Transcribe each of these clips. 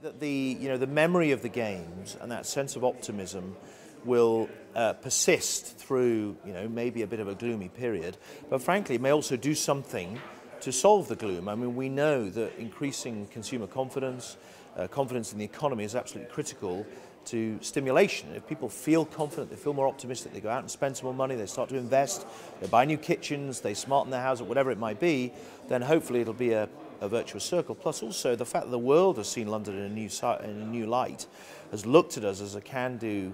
that the memory of the games and that sense of optimism will persist through maybe a bit of a gloomy period, but frankly it may also do something to solve the gloom. I mean, we know that increasing consumer confidence, confidence in the economy is absolutely critical to stimulation. If people feel confident, they feel more optimistic, they go out and spend some more money, they start to invest, they buy new kitchens, they smarten their house, or whatever it might be, then hopefully it'll be a virtuous circle. Plus also the fact that the world has seen London in a new light, has looked at us as a can-do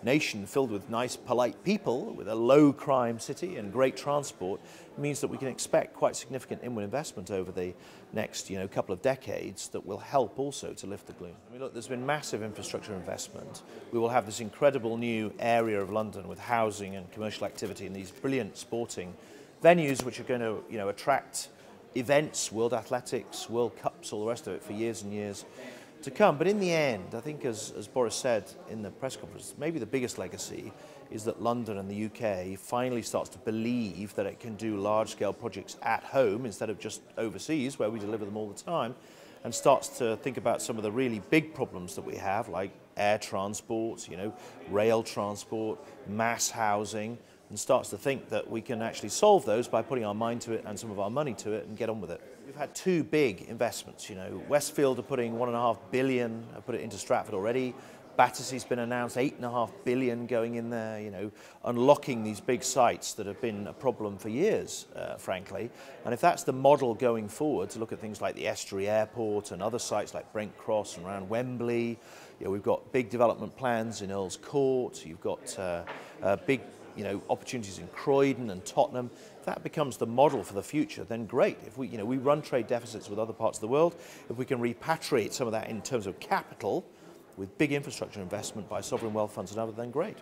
nation filled with nice, polite people, with a low crime city and great transport, means that we can expect quite significant inward investment over the next couple of decades that will help also to lift the gloom. I mean, look, there's been massive infrastructure investment. We will have this incredible new area of London with housing and commercial activity and these brilliant sporting venues which are going to attract events, World Athletics, World Cups, all the rest of it for years and years to come. But in the end, I think as Boris said in the press conference, maybe the biggest legacy is that London and the UK finally starts to believe that it can do large-scale projects at home instead of just overseas where we deliver them all the time, and starts to think about some of the really big problems that we have, like air transport, rail transport, mass housing, and starts to think that we can actually solve those by putting our mind to it and some of our money to it and get on with it. We've had two big investments. Westfield are putting £1.5 billion, put it into Stratford already. Battersea's been announced, £8.5 billion going in there, unlocking these big sites that have been a problem for years, frankly. And if that's the model going forward, to look at things like the Estuary Airport and other sites like Brent Cross and around Wembley, we've got big development plans in Earl's Court, you've got big opportunities in Croydon and Tottenham. If that becomes the model for the future, then great. If we run trade deficits with other parts of the world, if we can repatriate some of that in terms of capital with big infrastructure investment by sovereign wealth funds and other, then great.